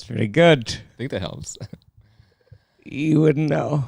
pretty good. I think that helps. You wouldn't know.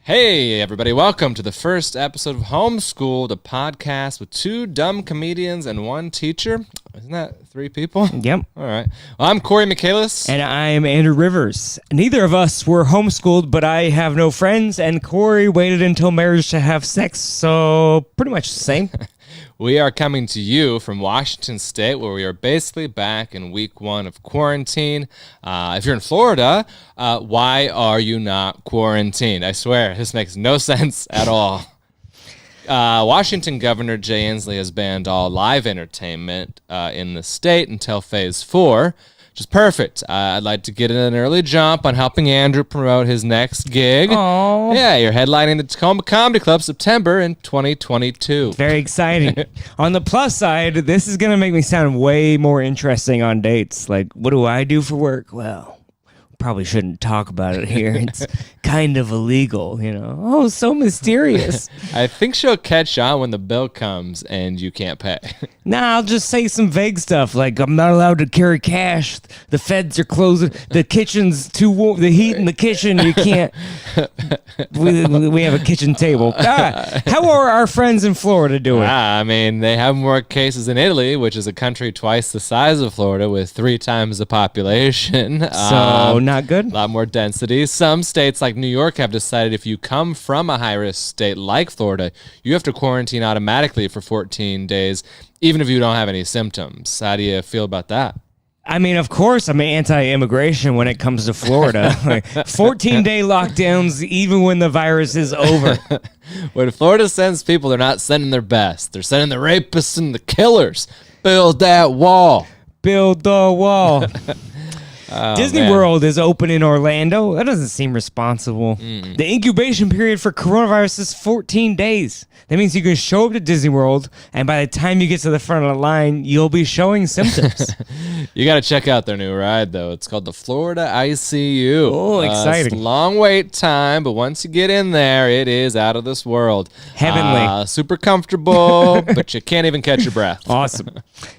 Hey, everybody. Welcome to the first episode of Homeschool, the podcast with two dumb comedians and one teacher. Isn't that three people? Yep. All right. Well, I'm Cory Michaelis. And I am Andrew Rivers. Neither of us were homeschooled, but I have no friends, and Cory waited until marriage to have sex, so pretty much the same. We are coming to you from Washington State, where we are basically back in week 1 of quarantine. If you're in Florida, why are you not quarantined? I swear, this makes no sense at all. Washington Governor Jay Inslee has banned all live entertainment in the state until phase 4, which is perfect. I'd like to get in an early jump on helping Andrew promote his next gig. Aww. Yeah, you're headlining the Tacoma Comedy Club September in 2022. Very exciting. On the plus side, this is going to make me sound way more interesting on dates. Like, what do I do for work? Well, probably shouldn't talk about it here. It's kind of illegal, you know. Oh, so mysterious. I think she'll catch on when the bill comes and you can't pay. Nah, I'll just say some vague stuff like I'm not allowed to carry cash. The feds are closing. The kitchen's too warm. The heat in the kitchen, you can't. We have a kitchen table. How are our friends in Florida doing? I mean, they have more cases in Italy, which is a country twice the size of Florida with 3 times the population. So not good. A lot more density. Some states like New York have decided if you come from a high-risk state like Florida, you have to quarantine automatically for 14 days, even if you don't have any symptoms. How do you feel about that? I mean, of course, I'm anti-immigration when it comes to Florida. 14-day lockdowns, even when the virus is over. When Florida sends people, they're not sending their best. They're sending the rapists and the killers. Build that wall. Build the wall. Oh, Disney man. World is open in Orlando. That doesn't seem responsible. The incubation period for coronavirus is 14 days. That means you can show up to Disney World, and by the time you get to the front of the line, you'll be showing symptoms. You got to check out their new ride, though. It's called the Florida ICU. Oh, exciting. It's a long wait time, but once you get in there, it is out of this world. Heavenly. Super comfortable, but you can't even catch your breath. Awesome.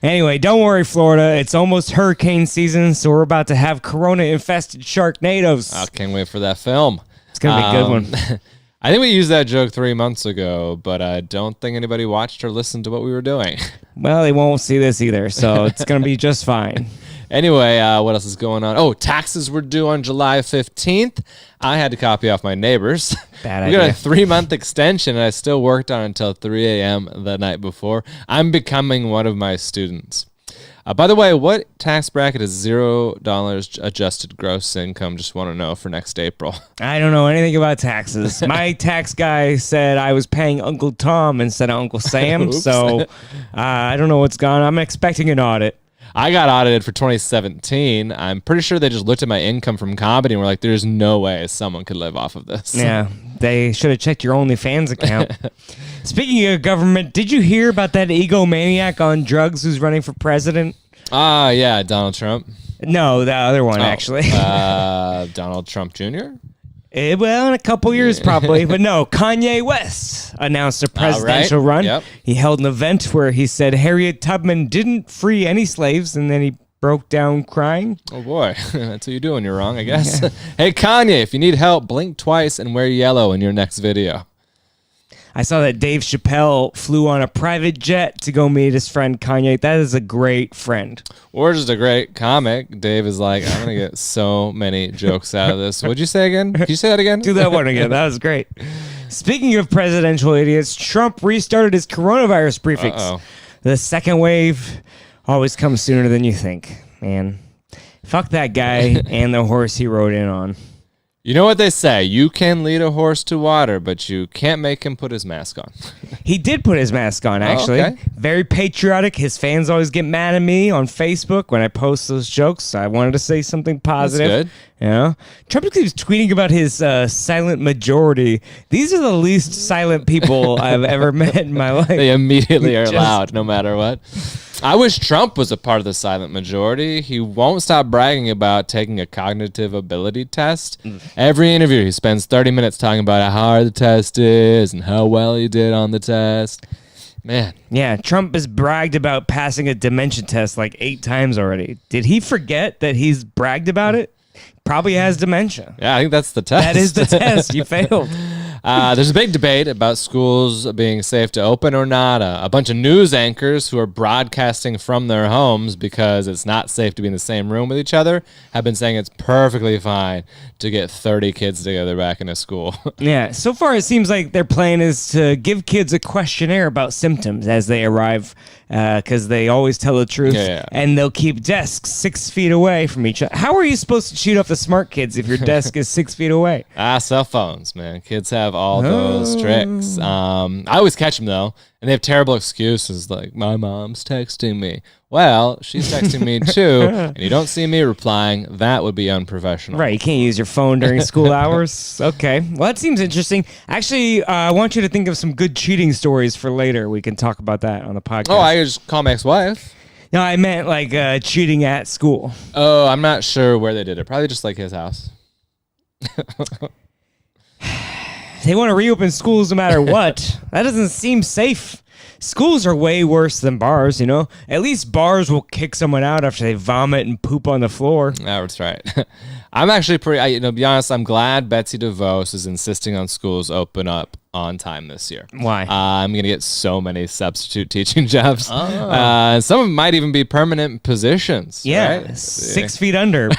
Anyway, don't worry, Florida. It's almost hurricane season, so we're about to have corona-infested sharknadoes. I can't wait for that film. It's going to be a good one. I think we used that joke 3 months ago, but I don't think anybody watched or listened to what we were doing. Well, they won't see this either, so it's going to be just fine. Anyway, what else is going on? Oh, taxes were due on July 15th. I had to copy off my neighbors. Bad We got idea. a 3-month extension, and I still worked on it until 3 a.m. the night before. I'm becoming one of my students. By the way, what tax bracket is $0 adjusted gross income? Just want to know for next April. I don't know anything about taxes. My tax guy said I was paying Uncle Tom instead of Uncle Sam, Oops. so I don't know what's gone on. I'm expecting an audit. I got audited for 2017. I'm pretty sure they just looked at my income from comedy and were like, there's no way someone could live off of this. Yeah, they should have checked your OnlyFans account. Speaking of government, did you hear about that egomaniac on drugs who's running for president? Yeah, Donald Trump. No, the other one, actually. Donald Trump Jr.? Well, in a couple years, probably. But no, Kanye West announced a presidential run. Yep. He held an event where he said Harriet Tubman didn't free any slaves, and then he broke down crying. Oh, boy. That's what you do when you're wrong, I guess. Yeah. Hey, Kanye, if you need help, blink twice and wear yellow in your next video. I saw that Dave Chappelle flew on a private jet to go meet his friend Kanye. That is a great friend. Or just a great comic. Dave is like, I'm going to get so many jokes out of this. What'd you say again? Can you say that again? Do that one again. That was great. Speaking of presidential idiots, Trump restarted his coronavirus briefings. Uh-oh. The second wave always comes sooner than you think, man. Fuck that guy and the horse he rode in on. You know what they say, you can lead a horse to water, but you can't make him put his mask on. He did put his mask on, actually. okay. Very patriotic. His fans always get mad at me on Facebook when I post those jokes. I wanted to say something positive. That's good. Yeah. Trump keeps tweeting about his silent majority. These are the least silent people I've ever met in my life. They immediately are loud, no matter what. I wish Trump was a part of the silent majority. He won't stop bragging about taking a cognitive ability test. Every interview, he spends 30 minutes talking about how hard the test is and how well he did on the test. Man. Yeah, Trump has bragged about passing a dementia test like 8 times already. Did he forget that he's bragged about it? Probably has dementia. Yeah, I think that's the test. That is the test. You failed. There's a big debate about schools being safe to open or not. A bunch of news anchors who are broadcasting from their homes because it's not safe to be in the same room with each other have been saying it's perfectly fine to get 30 kids together back in a school. Yeah, so far it seems like their plan is to give kids a questionnaire about symptoms as they arrive, because they always tell the truth, and they'll keep desks 6 feet away from each other. How are you supposed to cheat off the smart kids if your desk is 6 feet away? Cell phones, man. Kids have all those tricks. I always catch them, though, and they have terrible excuses like, my mom's texting me. Well, she's texting me too, and you don't see me replying. That would be unprofessional. Right, you can't use your phone during school hours. Okay, well, that seems interesting. Actually, I want you to think of some good cheating stories for later. We can talk about that on the podcast. Oh, I could just call my ex-wife. No, I meant like cheating at school. Oh, I'm not sure where they did it. Probably just like his house. They want to reopen schools no matter what. That doesn't seem safe. Schools are way worse than bars, you know? At least bars will kick someone out after they vomit and poop on the floor. That's right. I'm actually to be honest, I'm glad Betsy DeVos is insisting on schools open up on time this year. Why? I'm going to get so many substitute teaching jobs. Some of them might even be permanent positions. Yeah, right? 6 feet under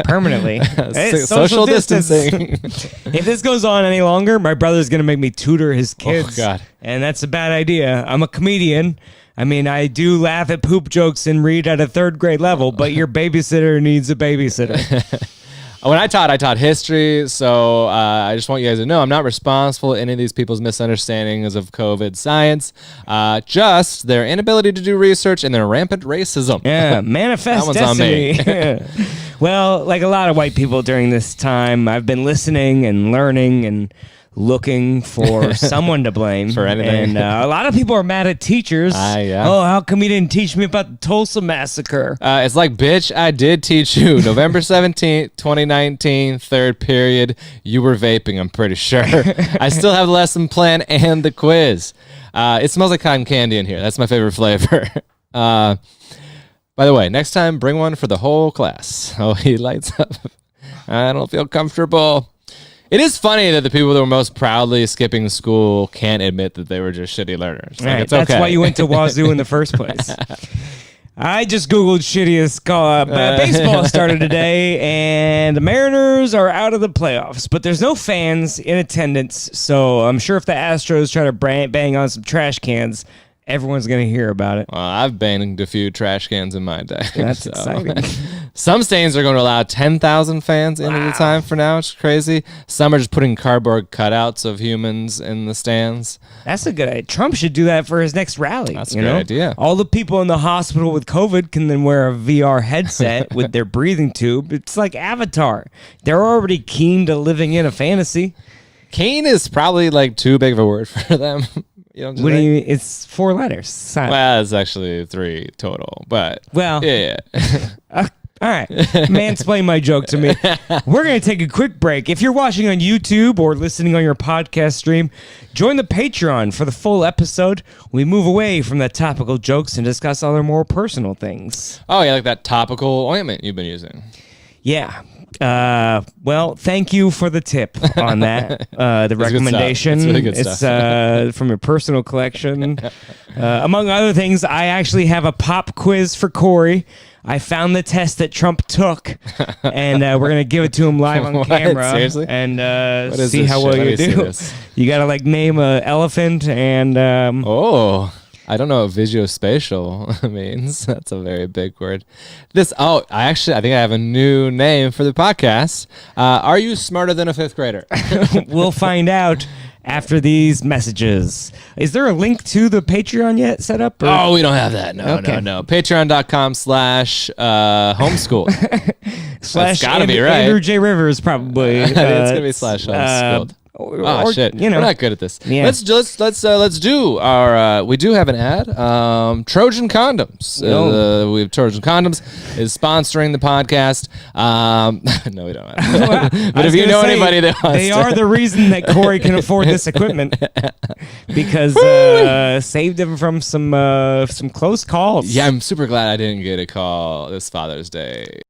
permanently. Hey, social distancing. If this goes on any longer, my brother's going to make me tutor his kids. Oh, God. And that's a bad idea. I'm a comedian. I mean, I do laugh at poop jokes and read at a 3rd grade level, but your babysitter needs a babysitter. When I taught history, so I just want you guys to know I'm not responsible for any of these people's misunderstandings of COVID science, just their inability to do research and their rampant racism. Yeah, manifest that one's destiny. on me. Well, like a lot of white people during this time, I've been listening and learning and looking for someone to blame for anything. And a lot of people are mad at teachers. Yeah. Oh, how come you didn't teach me about the Tulsa massacre? It's like, bitch, I did teach you. November 17th, 2019, 3rd period. You were vaping, I'm pretty sure. I still have the lesson plan and the quiz. It smells like cotton candy in here. That's my favorite flavor. By the way, next time, bring one for the whole class. Oh, he lights up. I don't feel comfortable. It is funny that the people that were most proudly skipping school can't admit that they were just shitty learners. Like, Right, it's okay. that's why you went to Wazoo in the first place. I just Googled shittiest baseball started today, and the Mariners are out of the playoffs, but there's no fans in attendance, so I'm sure if the Astros try to bang on some trash cans, everyone's going to hear about it. Well, I've banged a few trash cans in my day. That's exciting. Some stadiums are going to allow 10,000 fans in at a time for now. It's crazy. Some are just putting cardboard cutouts of humans in the stands. That's a good idea. Trump should do that for his next rally. That's a good idea. All the people in the hospital with COVID can then wear a VR headset with their breathing tube. It's like Avatar. They're already keen to living in a fantasy. Keen is probably like too big of a word for them. What do you mean? It's 4 letters. Well, it's actually 3 total, but well, yeah. All right, mansplain my joke to me. We're going to take a quick break. If you're watching on YouTube or listening on your podcast stream, join the Patreon for the full episode. We move away from the topical jokes and discuss other more personal things. Oh, yeah, like that topical ointment you've been using. Yeah. Well, thank you for the tip on that. The recommendation. It's really good stuff. It's from your personal collection. Among other things, I actually have a pop quiz for Cory. I found the test that Trump took, and we're going to give it to him live on camera. Seriously? And see how well you do. You got to like name an elephant and... I don't know what visuospatial means. That's a very big word. I think I have a new name for the podcast. Are you smarter than a 5th grader? We'll find out after these messages. Is there a link to the Patreon yet set up? Or? Oh, we don't have that. No. Patreon.com/homeschool. Slash gotta be right. Andrew J. Rivers, probably. It's going to be /homeschooled. or, shit! You know, We're not good at this. Yeah. Let's do our. We do have an ad. Trojan Condoms. We have Trojan Condoms is sponsoring the podcast. No, we don't. But if you know anybody that wants, they are the reason that Cory can afford this equipment because saved him from some close calls. Yeah, I'm super glad I didn't get a call this Father's Day.